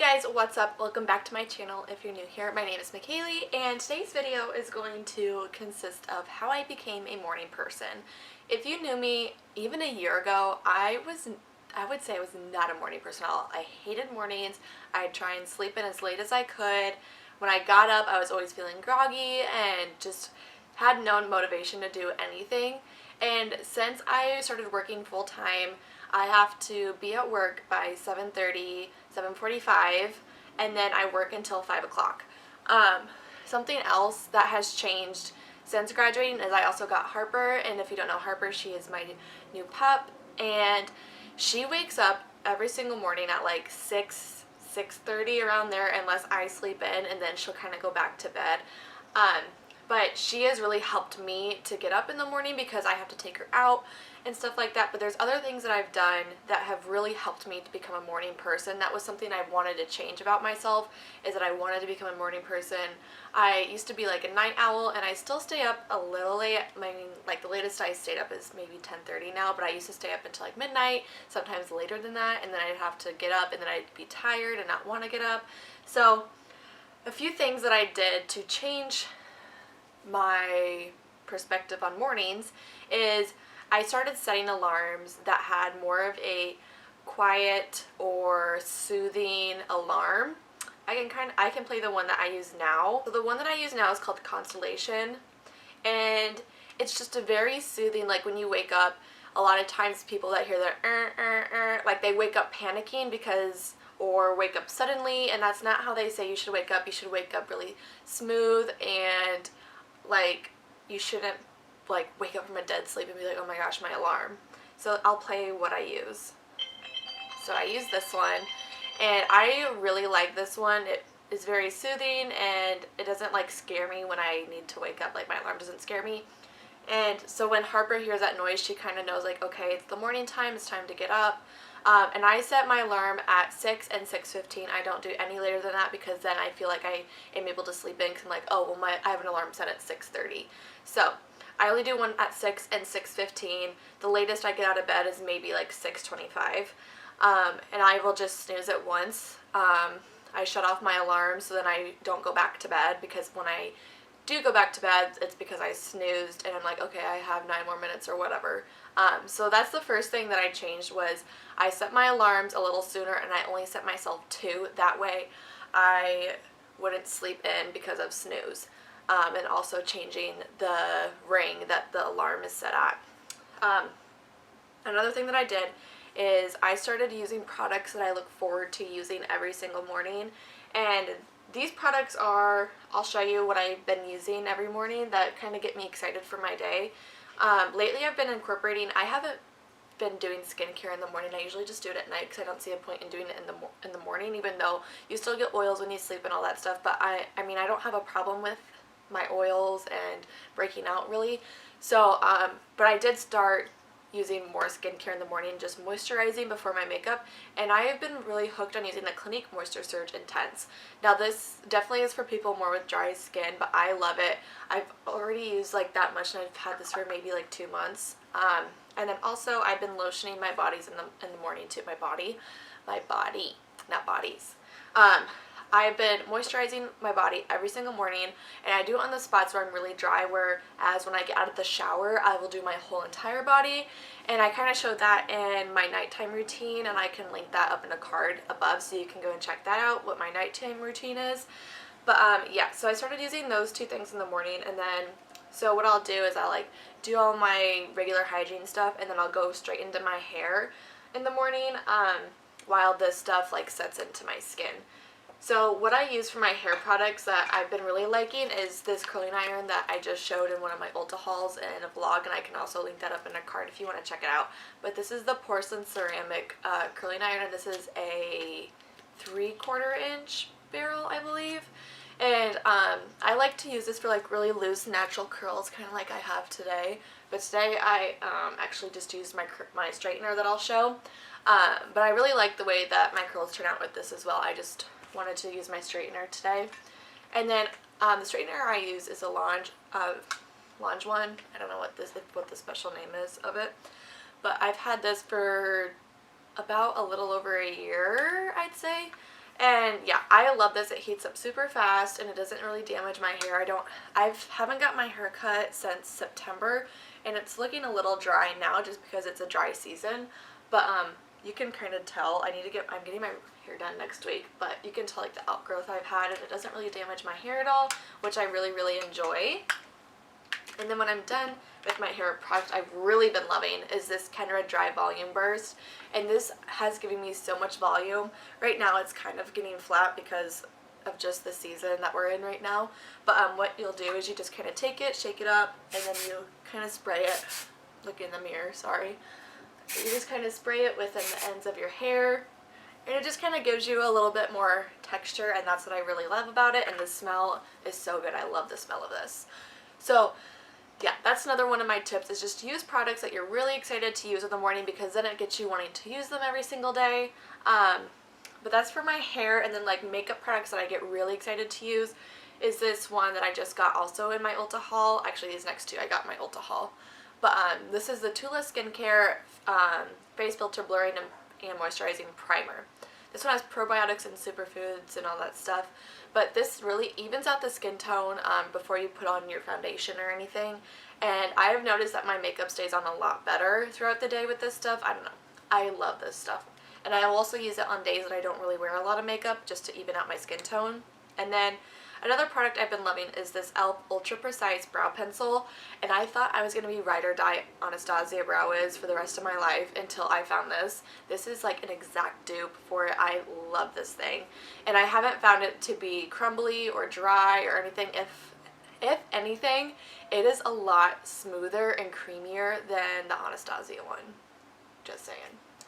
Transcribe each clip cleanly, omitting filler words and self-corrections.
Hey guys, what's up? Welcome back to my channel if you're new here. My name is McKaylee and today's video is going to consist of how I became a morning person. If you knew me even a year ago, I would say I was not a morning person at all. I hated mornings. I'd try and sleep in as late as I could. When I got up, I was always feeling groggy and just had no motivation to do anything. And since I started working full-time, I have to be at work by 7:30, 7:45, and then I work until 5 o'clock. Something else that has changed since graduating is I also got Harper, and if you don't know Harper, she is my new pup, and she wakes up every single morning at like 6:30 around there, unless I sleep in, and then she'll kind of go back to bed. But she has really helped me to get up in the morning because I have to take her out and stuff like that. But there's other things that I've done that have really helped me to become a morning person. That was something I wanted to change about myself, is that I wanted to become a morning person. I used to be like a night owl, and I still stay up a little late. I mean, like the latest I stayed up is maybe 10:30 now, but I used to stay up until like midnight, sometimes later than that, and then I'd have to get up and then I'd be tired and not want to get up. So a few things that I did to change my perspective on mornings is I started setting alarms that had more of a quiet or soothing alarm. I can play the one that I use now. So the one that I use now is called Constellation, and it's just a very soothing, like when you wake up, a lot of times people that hear their like they wake up panicking because, or wake up suddenly, and that's not how they say you should wake up. You should wake up really smooth, and like you shouldn't like wake up from a dead sleep and be like, oh my gosh, my alarm. So I'll play what I use. So I use this one, and I really like this one. It is very soothing, and it doesn't like scare me when I need to wake up. Like my alarm doesn't scare me. And so when Harper hears that noise, she kind of knows like, okay, it's the morning time, it's time to get up. And I set my alarm at 6 and 6:15. I don't do any later than that because then I feel like I am able to sleep in, because I'm like, oh, well, I have an alarm set at 6:30. So I only do one at 6 and 6:15. The latest I get out of bed is maybe like 6:25. And I will just snooze it once. I shut off my alarm so then I don't go back to bed, because when I do go back to bed, it's because I snoozed and I'm like, okay, I have 9 more minutes or whatever. So that's the first thing that I changed, was I set my alarms a little sooner, and I only set myself 2. That way I wouldn't sleep in because of snooze. And also changing the ring that the alarm is set at. Another thing that I did is I started using products that I look forward to using every single morning, and these products are, I'll show you what I've been using every morning that kind of get me excited for my day. Lately I've been incorporating, I haven't been doing skincare in the morning. I usually just do it at night because I don't see a point in doing it in the morning, even though you still get oils when you sleep and all that stuff. But I mean, I don't have a problem with my oils and breaking out really. So, but I did start using more skincare in the morning, just moisturizing before my makeup, and I have been really hooked on using the Clinique Moisture Surge Intense. Now this definitely is for people more with dry skin, but I love it. I've already used like that much, and I've had this for maybe like 2 months. And then also I've been lotioning my bodies in the morning too. My body, not bodies. I've been moisturizing my body every single morning, and I do it on the spots where I'm really dry, whereas when I get out of the shower, I will do my whole entire body. And I kind of showed that in my nighttime routine, and I can link that up in a card above so you can go and check that out, what my nighttime routine is. But yeah, so I started using those 2 things in the morning, and then so what I'll do is I'll like do all my regular hygiene stuff, and then I'll go straight into my hair in the morning while this stuff like sets into my skin. So what I use for my hair products that I've been really liking is this curling iron that I just showed in one of my Ulta hauls in a vlog, and I can also link that up in a card if you want to check it out. But this is the porcelain ceramic curling iron, and this is a 3/4 inch barrel, I believe. And I like to use this for like really loose natural curls, kind of like I have today. But today I actually just used my straightener that I'll show. But I really like the way that my curls turn out with this as well. I just wanted to use my straightener today. And then the straightener I use is a Lange one. I don't know what the special name is of it, but I've had this for about a little over a year, I'd say, And yeah, I love this. It heats up super fast and it doesn't really damage my hair. I haven't got my hair cut since September, and it's looking a little dry now just because it's a dry season. But you can kind of tell I'm getting my hair done next week, but you can tell like the outgrowth I've had, and it doesn't really damage my hair at all, which I really, really enjoy. And then when I'm done with my hair product I've really been loving is this Kenra Dry Volume Burst. And this has given me so much volume. Right now it's kind of getting flat because of just the season that we're in right now. But what you'll do is you just kind of take it, shake it up, and then you kind of spray it. Look in the mirror, sorry. You just kind of spray it within the ends of your hair. And it just kind of gives you a little bit more texture, and that's what I really love about it. And the smell is so good. I love the smell of this. So yeah, that's another one of my tips, is just use products that you're really excited to use in the morning, because then it gets you wanting to use them every single day. But that's for my hair. And then like makeup products that I get really excited to use is this one that I just got also in my Ulta haul. Actually, these next two I got in my Ulta haul. But this is the Tula Skincare Face Filter Blurring and Moisturizing Primer. This one has probiotics and superfoods and all that stuff. But this really evens out the skin tone before you put on your foundation or anything. And I have noticed that my makeup stays on a lot better throughout the day with this stuff. I don't know. I love this stuff. And I will also use it on days that I don't really wear a lot of makeup, just to even out my skin tone. And then another product I've been loving is this e.l.f. Ultra Precise Brow Pencil. And I thought I was going to be ride or die Anastasia Brow Wiz for the rest of my life until I found this. This is like an exact dupe for it. I love this thing. And I haven't found it to be crumbly or dry or anything. If anything, it is a lot smoother and creamier than the Anastasia one. Just saying.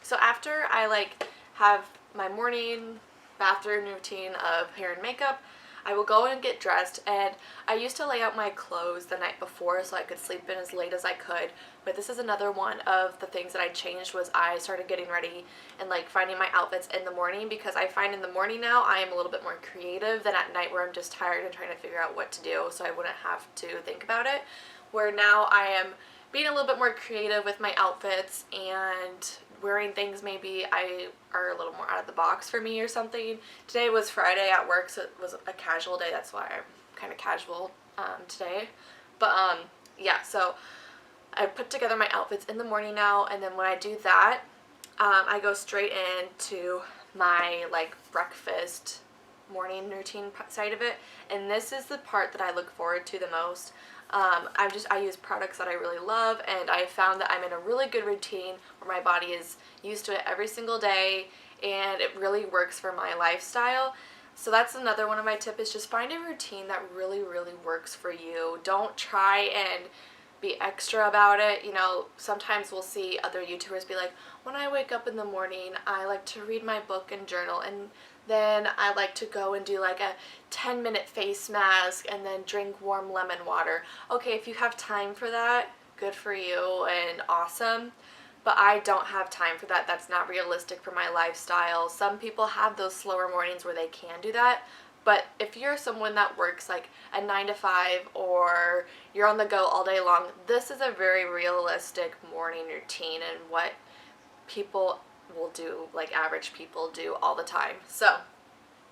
So after I like have my morning bathroom routine of hair and makeup, I will go and get dressed. And I used to lay out my clothes the night before so I could sleep in as late as I could, but this is another one of the things that I changed, was I started getting ready and like finding my outfits in the morning, because I find in the morning now I am a little bit more creative than at night where I'm just tired and trying to figure out what to do, so I wouldn't have to think about it. Where now I am being a little bit more creative with my outfits and wearing things maybe are a little more out of the box for me or something. Today was Friday at work, so it was a casual day. That's why I'm kind of casual today. But yeah, so I put together my outfits in the morning now, and then when I do that, I go straight into my like breakfast morning routine side of it. And this is the part that I look forward to the most. I use products that I really love, and I found that I'm in a really good routine where my body is used to it every single day, and it really works for my lifestyle. So that's another one of my tips, is just find a routine that really, really works for you. Don't try and be extra about it. You know, sometimes we'll see other YouTubers be like, when I wake up in the morning, I like to read my book and journal, and then I like to go and do like a 10-minute face mask and then drink warm lemon water. Okay, if you have time for that, good for you and awesome. But I don't have time for that. That's not realistic for my lifestyle. Some people have those slower mornings where they can do that. But if you're someone that works like a 9 to 5 or you're on the go all day long, this is a very realistic morning routine and what people will do, like average people do all the time. So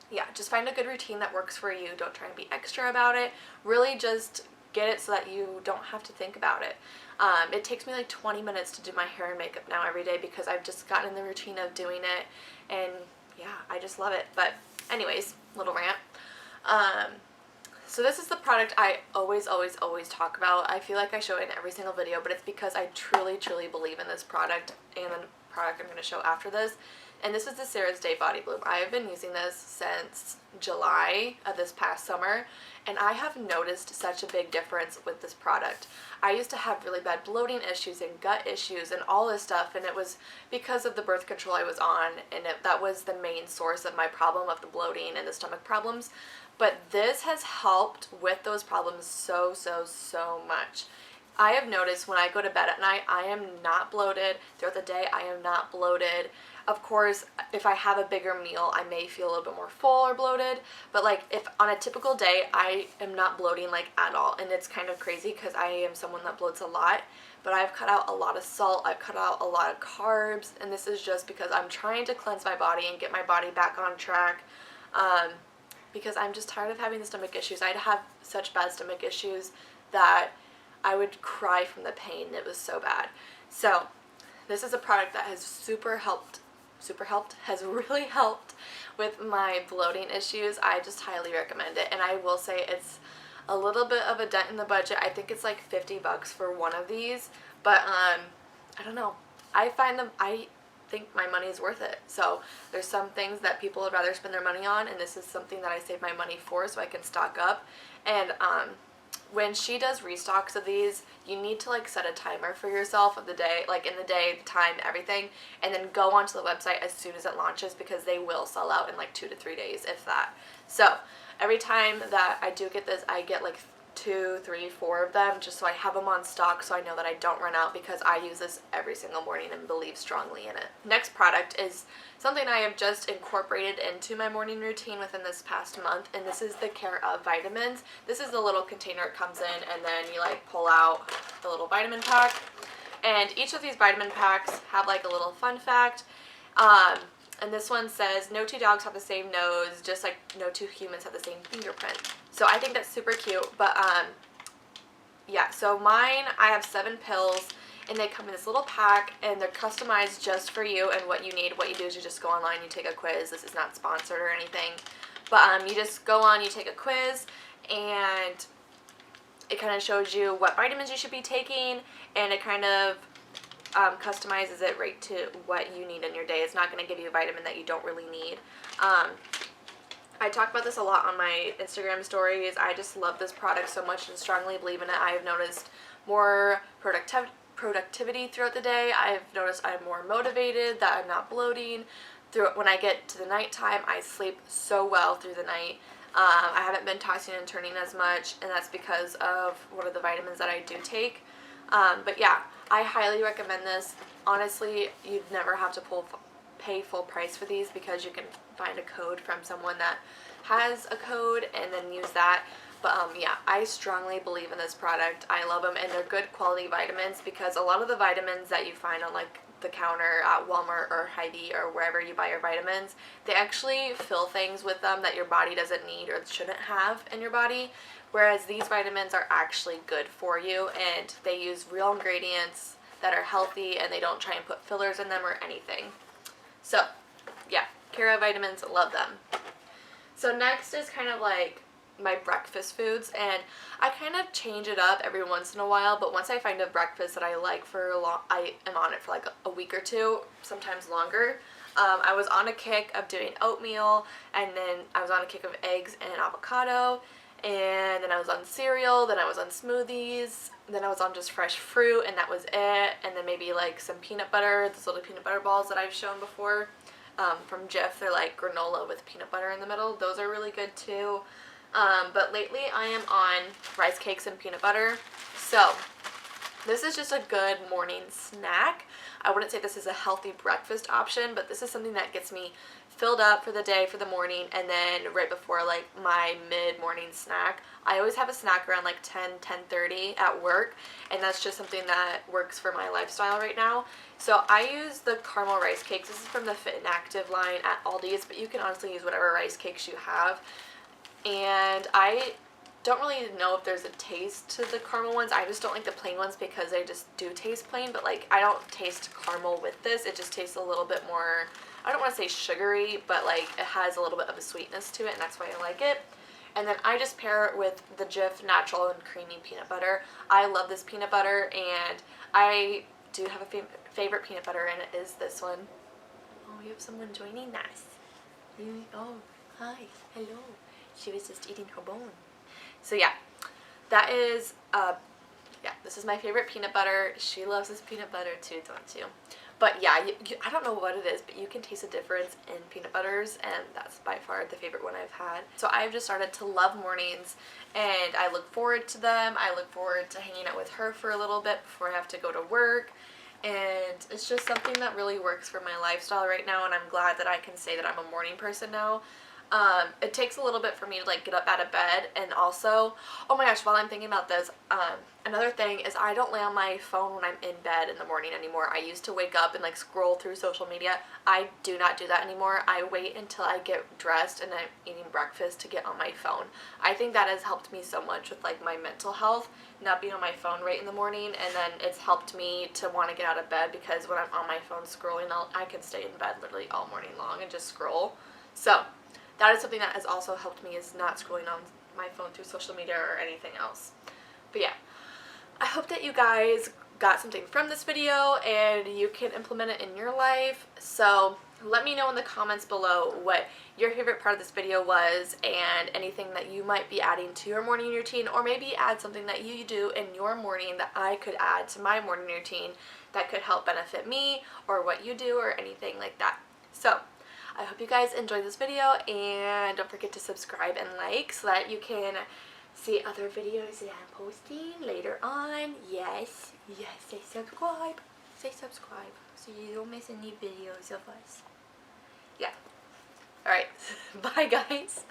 yeah, just find a good routine that works for you. Don't try and be extra about it. Really just get it so that you don't have to think about it. It takes me like 20 minutes to do my hair and makeup now every day, because I've just gotten in the routine of doing it, and yeah, I just love it. But anyways, little rant. So this is the product I always talk about. I feel like I show it in every single video, but it's because I truly believe in this product and the product I'm going to show after this. And this is the Sarah's Day Body Bloom. I have been using this since July of this past summer, and I have noticed such a big difference with this product. I used to have really bad bloating issues and gut issues and all this stuff, and it was because of the birth control I was on, and that was the main source of my problem of the bloating and the stomach problems. But this has helped with those problems so much. I have noticed when I go to bed at night, I am not bloated. Throughout the day, I am not bloated. Of course, if I have a bigger meal, I may feel a little bit more full or bloated. But like if on a typical day, I am not bloating like at all. And it's kind of crazy because I am someone that bloats a lot. But I've cut out a lot of salt. I've cut out a lot of carbs. And this is just because I'm trying to cleanse my body and get my body back on track. because I'm just tired of having the stomach issues. I'd have such bad stomach issues that I would cry from the pain. It was so bad. So this is a product that has has really helped with my bloating issues. I just highly recommend it, and I will say it's a little bit of a dent in the budget. I think it's like $50 for one of these, but I don't know. I think my money is worth it. So there's some things that people would rather spend their money on, and this is something that I save my money for so I can stock up. And when she does restocks of these, you need to like set a timer for yourself of the day, like in the day, the time, everything, and then go onto the website as soon as it launches, because they will sell out in like 2 to 3 days, if that. So every time that I do get this, I get like 2, 3, 4 of them, just so I have them on stock so I know that I don't run out, because I use this every single morning and believe strongly in it. Next product is something I have just incorporated into my morning routine within this past month, and this is the Care of Vitamins. This is the little container it comes in, and then you like pull out the little vitamin pack, and each of these vitamin packs have like a little fun fact. And this one says, no two dogs have the same nose, just like no two humans have the same fingerprint. So I think that's super cute. But yeah, so mine, I have 7 pills, and they come in this little pack, and they're customized just for you and what you need. What you do is you just go online, you take a quiz. This is not sponsored or anything. But you just go on, you take a quiz, and it kind of shows you what vitamins you should be taking, and it kind of customizes it right to what you need in your day. It's not going to give you a vitamin that you don't really need. I talk about this a lot on my Instagram stories. I just love this product so much and strongly believe in it. I have noticed more productivity throughout the day. I've noticed I'm more motivated, that I'm not bloating. When I get to the nighttime, I sleep so well through the night. I haven't been tossing and turning as much, and that's because of one of the vitamins that I do take. But yeah, I highly recommend this. Honestly, you'd never have to pay full price for these, because you can find a code from someone that has a code and then use that. But yeah, I strongly believe in this product. I love them, and they're good quality vitamins, because a lot of the vitamins that you find on like the counter at Walmart or Hy-Vee or wherever you buy your vitamins, they actually fill things with them that your body doesn't need or shouldn't have in your body. Whereas these vitamins are actually good for you, and they use real ingredients that are healthy, and they don't try and put fillers in them or anything. So yeah, Care of Vitamins, love them. So next is kind of like my breakfast foods, and I kind of change it up every once in a while, but once I find a breakfast that I like for a long, I am on it for like a week or two, sometimes longer. I was on a kick of doing oatmeal, and then I was on a kick of eggs and avocado, and then I was on cereal, then I was on smoothies, then I was on just fresh fruit, and that was it. And then maybe like some peanut butter, those little peanut butter balls that I've shown before from Jif. They're like granola with peanut butter in the middle. Those are really good too. But lately I am on rice cakes and peanut butter. So this is just a good morning snack. I wouldn't say this is a healthy breakfast option, but this is something that gets me filled up for the day, for the morning, and then right before like my mid-morning snack. I always have a snack around like 10:30 at work, and that's just something that works for my lifestyle right now. So I use the caramel rice cakes. This is from the Fit and Active line at Aldi's, but you can honestly use whatever rice cakes you have. And I don't really know if there's a taste to the caramel ones. I just don't like the plain ones because they just do taste plain, but like I don't taste caramel with this. It just tastes a little bit more, I don't want to say sugary, but like it has a little bit of a sweetness to it, and that's why I like it. And then I just pair it with the Jif natural and creamy peanut butter. I love this peanut butter, and I do have a favorite peanut butter, and it is this one. Oh, we have someone joining us. Oh, hi, hello. She was just eating her bone. So yeah, that is, yeah, this is my favorite peanut butter. She loves this peanut butter too, don't you? But yeah, I don't know what it is, but you can taste a difference in peanut butters, and that's by far the favorite one I've had. So I've just started to love mornings, and I look forward to them. I look forward to hanging out with her for a little bit before I have to go to work. And it's just something that really works for my lifestyle right now, and I'm glad that I can say that I'm a morning person now. It takes a little bit for me to like get up out of bed, and also, oh my gosh, while I'm thinking about this, another thing is I don't lay on my phone when I'm in bed in the morning anymore. I used to wake up and like scroll through social media. I do not do that anymore. I wait until I get dressed and I'm eating breakfast to get on my phone. I think that has helped me so much with like my mental health, not being on my phone right in the morning, and then it's helped me to want to get out of bed, because when I'm on my phone scrolling, I can stay in bed literally all morning long and just scroll. So that is something that has also helped me, is not scrolling on my phone through social media or anything else. But yeah, I hope that you guys got something from this video and you can implement it in your life. So let me know in the comments below what your favorite part of this video was, and anything that you might be adding to your morning routine, or maybe add something that you do in your morning that I could add to my morning routine that could help benefit me, or what you do, or anything like that. So I hope you guys enjoyed this video, and don't forget to subscribe and like so that you can see other videos that I'm posting later on. Yes, say subscribe. Say subscribe so you don't miss any videos of us. Yeah. Alright. Bye, guys.